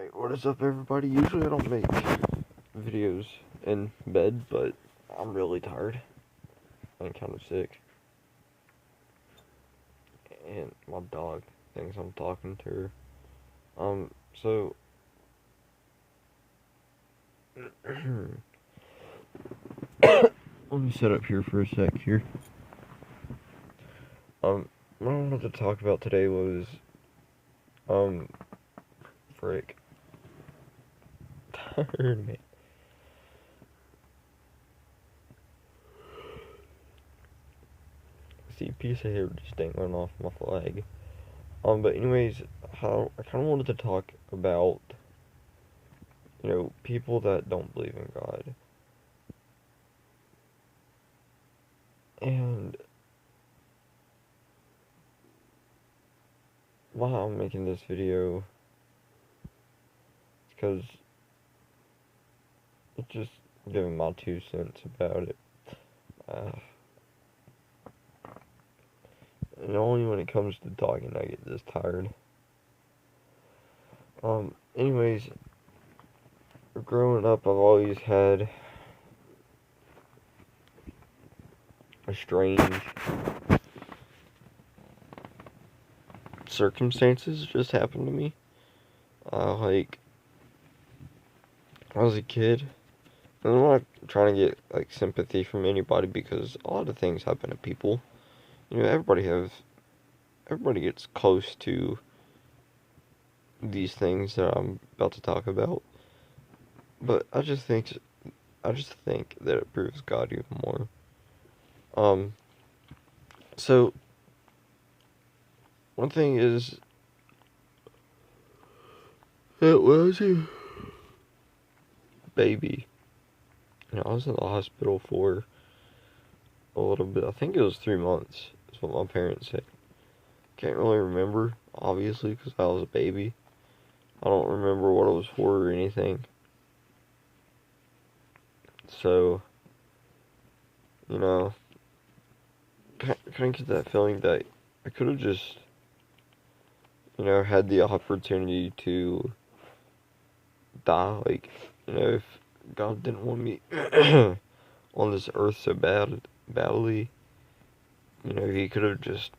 Alright, what is up everybody? Usually I don't make videos in bed, but I'm really tired. I'm kind of sick. And my dog thinks I'm talking to her. So... let me sit up here for a sec here. What I wanted to talk about today was... frick. Tired, man. See, a piece of hair just dangling off my flag. But anyways, how I kind of wanted to talk about, people that don't believe in God. And why I'm making this video is because it's just giving my 2 cents about it. And only when it comes to talking I get this tired. Anyways, growing up I've always had a strange circumstances just happened to me. Like, I was a kid, and I'm not trying to get, sympathy from anybody, because a lot of things happen to people. Everybody gets close to these things that I'm about to talk about. But I just think that it proves God even more. So, one thing is, it was a baby. I was in the hospital for a little bit. I think it was 3 months, is what my parents said. Can't really remember, obviously, because I was a baby. I don't remember what it was for or anything. So, kind of get that feeling that I could have just, had the opportunity to die. If God didn't want me on this earth so badly, He could have just,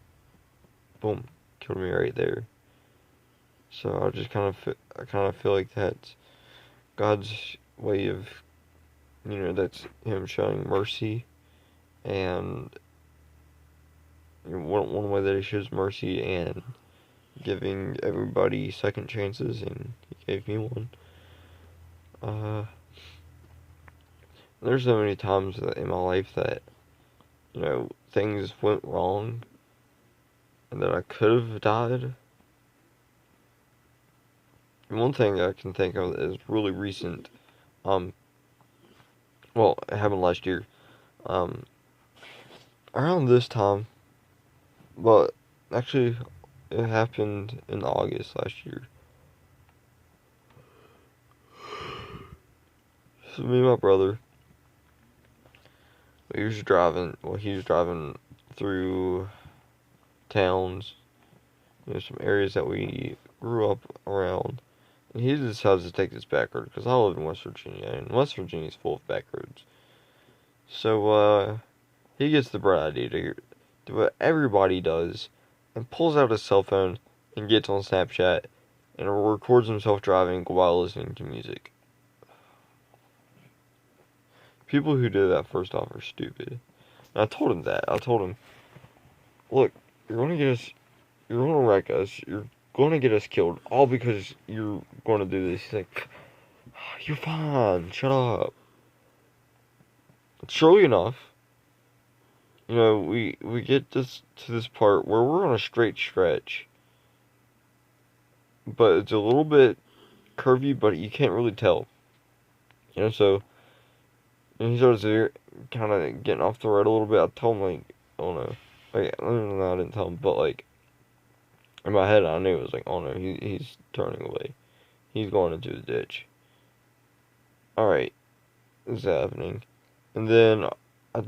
boom, killed me right there. So I kind of feel like that's God's way of, that's Him showing mercy, and one way that He shows mercy and giving everybody second chances, and He gave me one. There's so many times in my life that, things went wrong, and that I could have died. And one thing I can think of is really recent. Well, it happened last year. Around this time, but actually, it happened in August last year. So me and my brother, he was driving through towns, some areas that we grew up around, and he decides to take this back road, because I live in West Virginia, and West Virginia is full of back roads. So, he gets the bright idea to do what everybody does, and pulls out his cell phone, and gets on Snapchat, and records himself driving while listening to music. People who do that, first off, are stupid. And I told him that. I told him, look, you're going to wreck us, you're going to get us killed, all because you're going to do this. He's like, you're fine, shut up. Surely enough, we get to this part where we're on a straight stretch, but it's a little bit curvy, but you can't really tell. So, and he starts kind of getting off the road a little bit. I told him, oh no. No, I didn't tell him, but, in my head, I knew it was oh no, he's turning away. He's going into the ditch. Alright, this is happening. And then I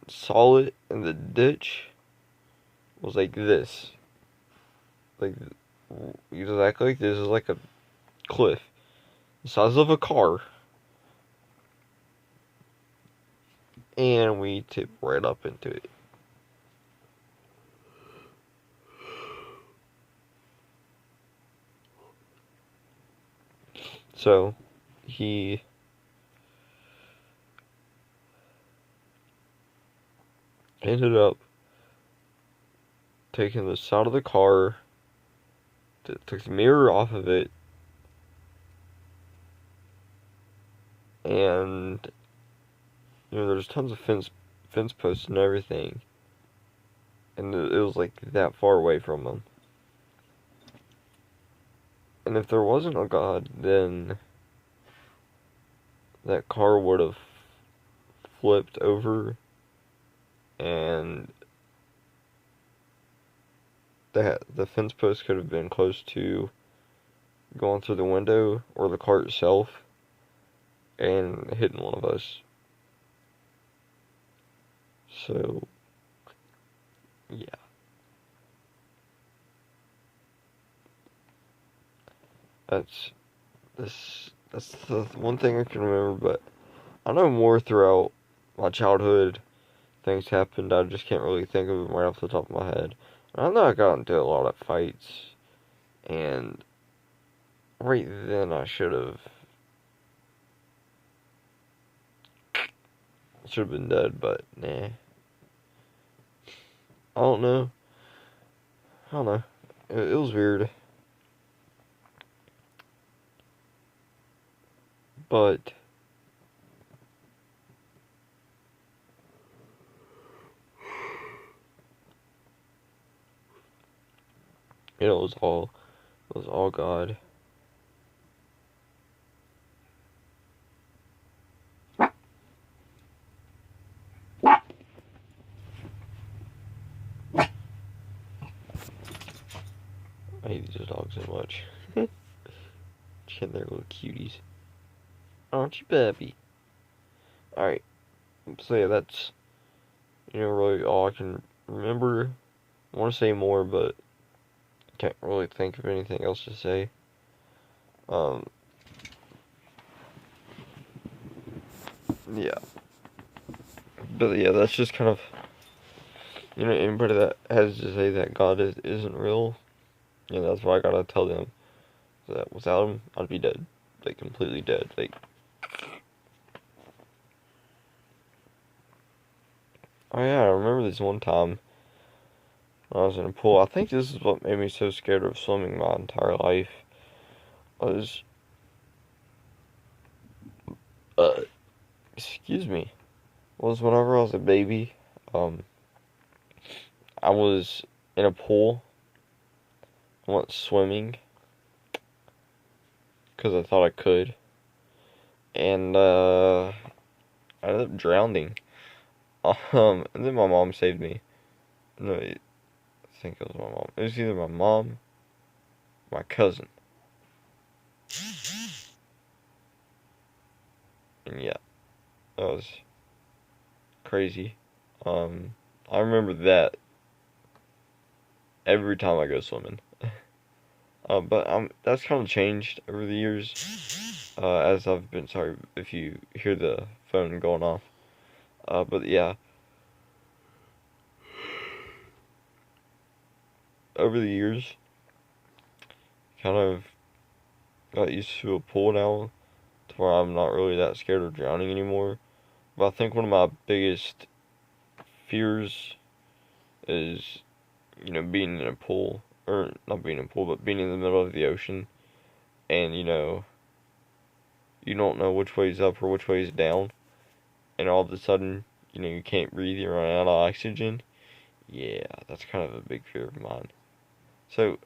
saw it, and the ditch was like this. Exactly like this. It was like a cliff, the size of a car, and we tip right up into it. So, he ended up taking the side of the car, took the mirror off of it, and there's tons of fence posts and everything, and it was like that far away from them. And if there wasn't a God, then that car would have flipped over, and the fence post could have been close to going through the window or the car itself and hitting one of us. So, yeah. That's the one thing I can remember, but I know more throughout my childhood. Things happened, I just can't really think of them right off the top of my head. I know I got into a lot of fights, and right then I should have been dead, but nah. I don't know. It was weird. But it was all God. I hate these dogs so much. They're little cuties. Aren't you, baby? Alright. So yeah, that's really all I can remember. I want to say more, but can't really think of anything else to say. Yeah. But yeah, that's just kind of, anybody that has to say that God isn't real, that's why I gotta tell them that without him, I'd be dead. Like, completely dead. Like, oh yeah, I remember this one time when I was in a pool. I think this is what made me so scared of swimming my entire life. Was, excuse me, was whenever I was a baby, I was in a pool. I went swimming because I thought I could, and I ended up drowning. And then my mom saved me. No, I think it was my mom. It was either my mom, my cousin, and yeah, that was crazy. I remember that every time I go swimming. But that's kind of changed over the years. As I've been, sorry if you hear the phone going off. But yeah, over the years, kind of got used to a pool now, to where I'm not really that scared of drowning anymore. But I think one of my biggest fears is, being in a pool, or not being in a pool, but being in the middle of the ocean, and you don't know which way is up or which way is down, and all of a sudden, you can't breathe, you run out of oxygen. Yeah, that's kind of a big fear of mine. So,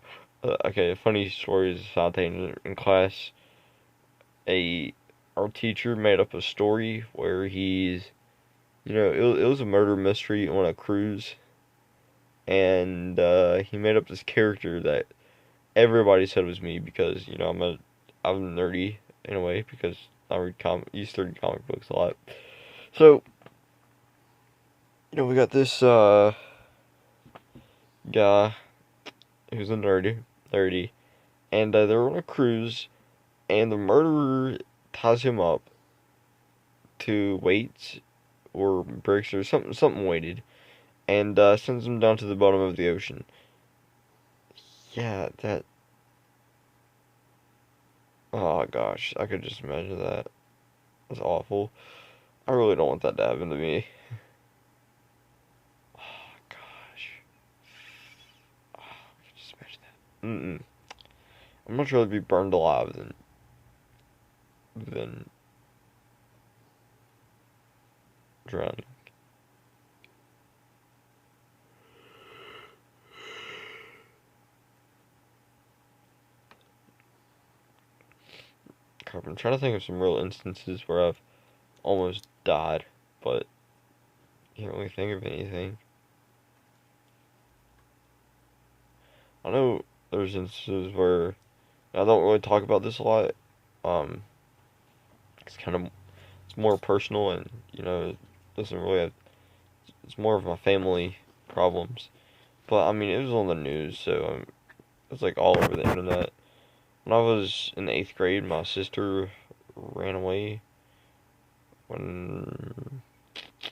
okay, a funny story is in class, our teacher made up a story where it was a murder mystery on a cruise, and he made up this character that everybody said was me because I'm nerdy in a way because I used to read comic books a lot. So we got this guy who's a nerdy, and they were on a cruise, and the murderer ties him up to weights or bricks or something weighted, and sends him down to the bottom of the ocean. Yeah, that. Oh gosh, I could just imagine that. That's awful. I really don't want that to happen to me. Oh gosh. Oh, I can just imagine that. I'm much rather be burned alive than drowning. Crap, I'm trying to think of some real instances where I've almost died, but can't really think of anything. I know there's instances where I don't really talk about this a lot. Um, it's more personal, and it doesn't really have. It's more of my family problems. But I mean, it was on the news, so it was like all over the internet. When I was in the 8th grade, my sister ran away when she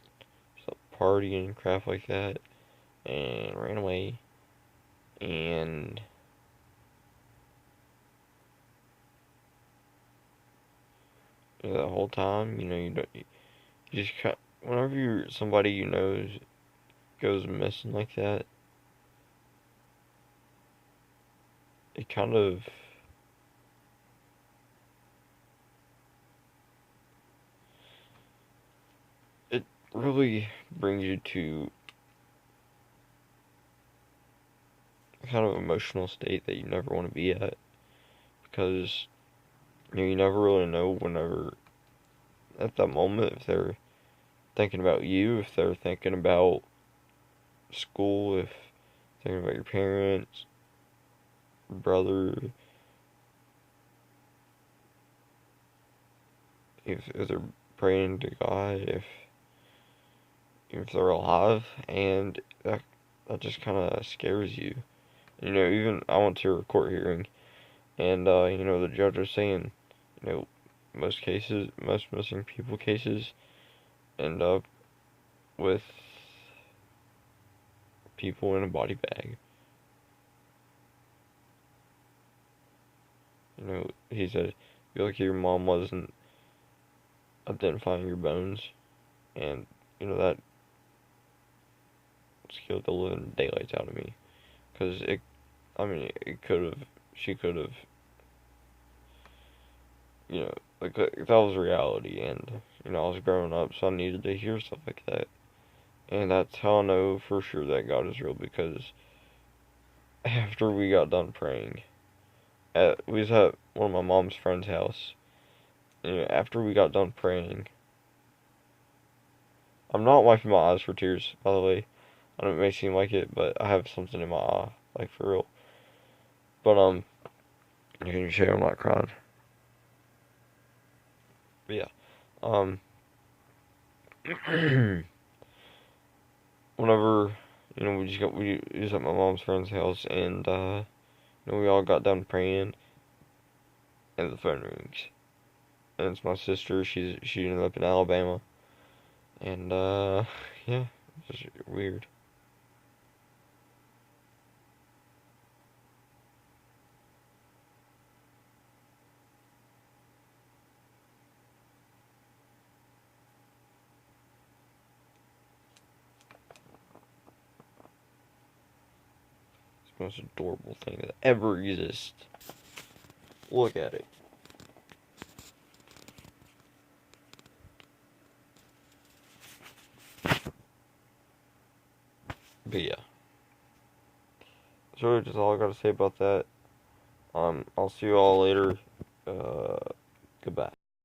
was partying and crap like that, and ran away, and the whole time, you don't, you just whenever somebody goes missing like that, it kind of it really brings you to a kind of emotional state that you never want to be at, because you never really know whenever at that moment if they're thinking about you, if they're thinking about school, if thinking about your parents, brother, if they're praying to God, if they're alive, and that just kind of scares you. Even I went to a court hearing, and the judge was saying, you know, most missing people cases end up with people in a body bag. He said, feel like your mom wasn't identifying your bones, and that scared the living daylights out of me, because it could have, she could have, like that was reality, and I was growing up, so I needed to hear stuff like that, and that's how I know for sure that God is real, because after we got done praying, we was at one of my mom's friend's house, and after we got done praying, I'm not wiping my eyes for tears, by the way. I know it may seem like it, but I have something in my eye, like for real. But can you share I'm not crying? But yeah, um, whenever we was at my mom's friend's house, and we all got done praying, and the phone rings, and it's my sister. She ended up in Alabama, and yeah, it's just weird. It's the most adorable thing that ever exists. Look at it. But yeah, that's really just all I gotta say about that. I'll see you all later. Goodbye.